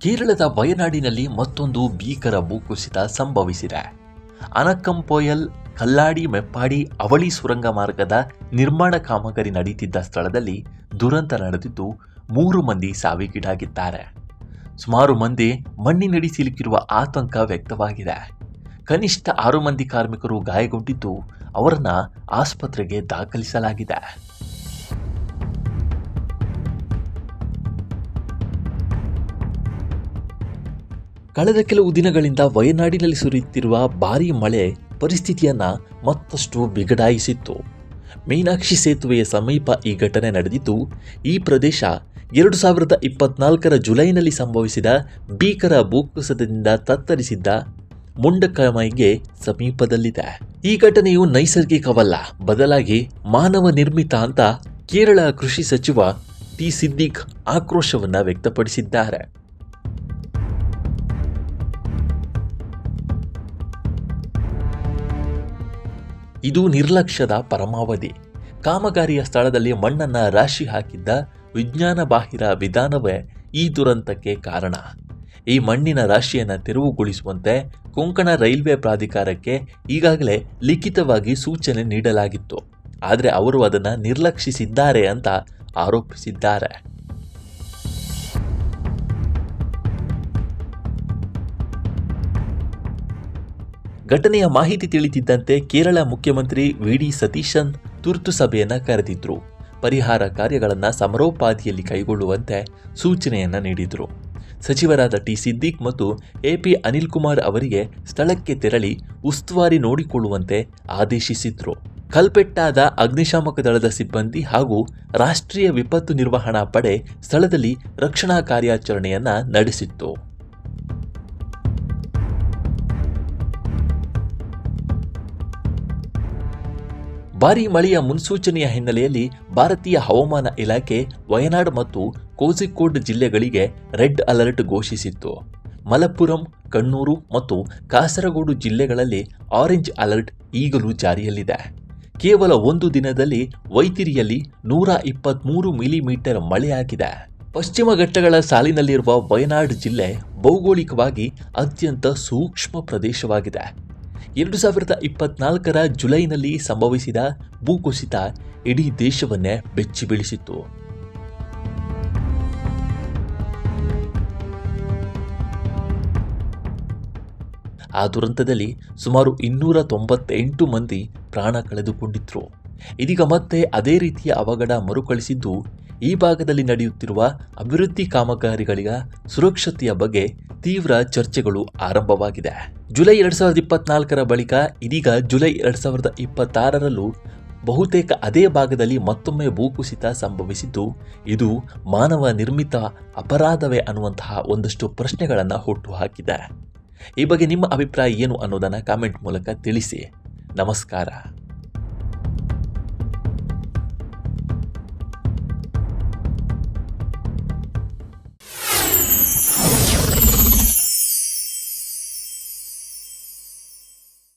ಕೇರಳದ ವಯನಾಡಿನಲ್ಲಿ ಮತ್ತೊಂದು ಭೀಕರ ಭೂಕುಸಿತ ಸಂಭವಿಸಿದೆ. ಅನಕ್ಕಂಪೊಯ್ಯಲ್ ಕಲ್ಲಾಡಿ ಮೆಪ್ಪಾಡಿ ಅವಳಿ ಸುರಂಗ ಮಾರ್ಗದ ನಿರ್ಮಾಣ ಕಾಮಗಾರಿ ನಡೆಯುತ್ತಿದ್ದ ಸ್ಥಳದಲ್ಲಿ ದುರಂತ ನಡೆದಿದ್ದು 3 ಮಂದಿ ಸಾವಿಗೀಡಾಗಿದ್ದಾರೆ. ಸುಮಾರು ಮಂದಿ ಮಣ್ಣಿನಡಿ ಸಿಲುಕಿರುವ ಆತಂಕ ವ್ಯಕ್ತವಾಗಿದೆ. ಕನಿಷ್ಠ 6 ಮಂದಿ ಕಾರ್ಮಿಕರು ಗಾಯಗೊಂಡಿದ್ದು ಅವರನ್ನು ಆಸ್ಪತ್ರೆಗೆ ದಾಖಲಿಸಲಾಗಿದೆ. ಕಳೆದ ಕೆಲವು ದಿನಗಳಿಂದ ವಯನಾಡಿನಲ್ಲಿ ಸುರಿಯುತ್ತಿರುವ ಭಾರೀ ಮಳೆ ಪರಿಸ್ಥಿತಿಯನ್ನು ಮತ್ತಷ್ಟು ಬಿಗಡಾಯಿಸಿತ್ತು. ಮೀನಾಕ್ಷಿ ಸೇತುವೆಯ ಸಮೀಪ ಈ ಘಟನೆ ನಡೆದಿದ್ದು, ಈ ಪ್ರದೇಶ 2024ರ ಜುಲೈನಲ್ಲಿ ಸಂಭವಿಸಿದ ಭೀಕರ ಭೂಕುಸಿತದಿಂದ ತತ್ತರಿಸಿದ್ದ ಮುಂಡಕಮೈಗೆ ಸಮೀಪದಲ್ಲಿದೆ. ಈ ಘಟನೆಯು ನೈಸರ್ಗಿಕವಲ್ಲ, ಬದಲಾಗಿ ಮಾನವ ನಿರ್ಮಿತ ಅಂತ ಕೇರಳ ಕೃಷಿ ಸಚಿವ ಟಿ ಸಿದ್ದಿಕ್ ಆಕ್ರೋಶವನ್ನು ವ್ಯಕ್ತಪಡಿಸಿದ್ದಾರೆ. ಇದು ನಿರ್ಲಕ್ಷ್ಯದ ಪರಮಾವಧಿ. ಕಾಮಗಾರಿಯ ಸ್ಥಳದಲ್ಲಿ ಮಣ್ಣನ್ನು ರಾಶಿ ಹಾಕಿದ್ದ ವಿಜ್ಞಾನ ಬಾಹಿರ ವಿಧಾನವೇ ಈ ದುರಂತಕ್ಕೆ ಕಾರಣ. ಈ ಮಣ್ಣಿನ ರಾಶಿಯನ್ನು ತೆರವುಗೊಳಿಸುವಂತೆ ಕೊಂಕಣ ರೈಲ್ವೆ ಪ್ರಾಧಿಕಾರಕ್ಕೆ ಈಗಾಗಲೇ ಲಿಖಿತವಾಗಿ ಸೂಚನೆ ನೀಡಲಾಗಿತ್ತು. ಆದರೆ ಅವರು ಅದನ್ನು ನಿರ್ಲಕ್ಷಿಸಿದ್ದಾರೆ ಅಂತ ಆರೋಪಿಸಿದ್ದಾರೆ. ಘಟನೆಯ ಮಾಹಿತಿ ತಿಳಿದಿದ್ದಂತೆ ಕೇರಳ ಮುಖ್ಯಮಂತ್ರಿ ವಿ.ಡಿ. ಸತೀಶನ್ ತುರ್ತು ಸಭೆಯನ್ನು ಕರೆದಿದ್ರು. ಪರಿಹಾರ ಕಾರ್ಯಗಳನ್ನು ಸಮರೋಪಾದಿಯಲ್ಲಿ ಕೈಗೊಳ್ಳುವಂತೆ ಸೂಚನೆಯನ್ನು ನೀಡಿದರು. ಸಚಿವರಾದ ಟಿ ಸಿದ್ದಿಕ್ ಮತ್ತು ಎಪಿ ಅನಿಲ್ ಕುಮಾರ್ ಅವರಿಗೆ ಸ್ಥಳಕ್ಕೆ ತೆರಳಿ ಉಸ್ತುವಾರಿ ನೋಡಿಕೊಳ್ಳುವಂತೆ ಆದೇಶಿಸಿದ್ರು. ಕಲ್ಪೆಟ್ಟಾದ ಅಗ್ನಿಶಾಮಕ ದಳದ ಸಿಬ್ಬಂದಿ ಹಾಗೂ ರಾಷ್ಟ್ರೀಯ ವಿಪತ್ತು ನಿರ್ವಹಣಾ ಪಡೆ ಸ್ಥಳದಲ್ಲಿ ರಕ್ಷಣಾ ಕಾರ್ಯಾಚರಣೆಯನ್ನು ನಡೆಸಿತ್ತು. ಭಾರೀ ಮಳೆಯ ಮುನ್ಸೂಚನೆಯ ಹಿನ್ನೆಲೆಯಲ್ಲಿ ಭಾರತೀಯ ಹವಾಮಾನ ಇಲಾಖೆ ವಯನಾಡ್ ಮತ್ತು ಕೋಝಿಕೋಡ್ ಜಿಲ್ಲೆಗಳಿಗೆ ರೆಡ್ ಅಲರ್ಟ್ ಘೋಷಿಸಿತ್ತು. ಮಲಪ್ಪುರಂ, ಕಣ್ಣೂರು ಮತ್ತು ಕಾಸರಗೋಡು ಜಿಲ್ಲೆಗಳಲ್ಲಿ ಆರೆಂಜ್ ಅಲರ್ಟ್ ಈಗಲೂ ಜಾರಿಯಲ್ಲಿದೆ. ಕೇವಲ ಒಂದು ದಿನದಲ್ಲಿ ವೈತಿರಿಯಲ್ಲಿ 123 ಮಿಲಿಮೀಟರ್ ಮಳೆಯಾಗಿದೆ. ಪಶ್ಚಿಮ ಘಟ್ಟಗಳ ಸಾಲಿನಲ್ಲಿರುವ ವಯನಾಡ್ ಜಿಲ್ಲೆ ಭೌಗೋಳಿಕವಾಗಿ ಅತ್ಯಂತ ಸೂಕ್ಷ್ಮ ಪ್ರದೇಶವಾಗಿದೆ. 2024ರ ಜುಲೈನಲ್ಲಿ ಸಂಭವಿಸಿದ ಭೂಕುಸಿತ ಇಡೀ ದೇಶವನ್ನೇ ಬೆಚ್ಚಿ ಬೀಳಿಸಿತ್ತು. ಆ ದುರಂತದಲ್ಲಿ ಸುಮಾರು 298 ಮಂದಿ ಪ್ರಾಣ ಕಳೆದುಕೊಂಡಿದ್ರು. ಇದೀಗ ಮತ್ತೆ ಅದೇ ರೀತಿಯ ಅವಘಡ ಮರುಕಳಿಸಿದ್ದು, ಈ ಭಾಗದಲ್ಲಿ ನಡೆಯುತ್ತಿರುವ ಅಭಿವೃದ್ಧಿ ಕಾಮಗಾರಿಗಳ ಸುರಕ್ಷತೆಯ ಬಗ್ಗೆ ತೀವ್ರ ಚರ್ಚೆಗಳು ಆರಂಭವಾಗಿದೆ. ಜುಲೈ 2024ರ ಬಳಿಕ ಇದೀಗ ಜುಲೈ 2026ರಲ್ಲೂ ಬಹುತೇಕ ಅದೇ ಭಾಗದಲ್ಲಿ ಮತ್ತೊಮ್ಮೆ ಭೂಕುಸಿತ ಸಂಭವಿಸಿದ್ದು, ಇದು ಮಾನವ ನಿರ್ಮಿತ ಅಪರಾಧವೇ ಅನ್ನುವಂತಹ ಒಂದಷ್ಟು ಪ್ರಶ್ನೆಗಳನ್ನು ಹುಟ್ಟುಹಾಕಿದೆ. ಈ ಬಗ್ಗೆ ನಿಮ್ಮ ಅಭಿಪ್ರಾಯ ಏನು ಅನ್ನೋದನ್ನು ಕಾಮೆಂಟ್ ಮೂಲಕ ತಿಳಿಸಿ. ನಮಸ್ಕಾರ.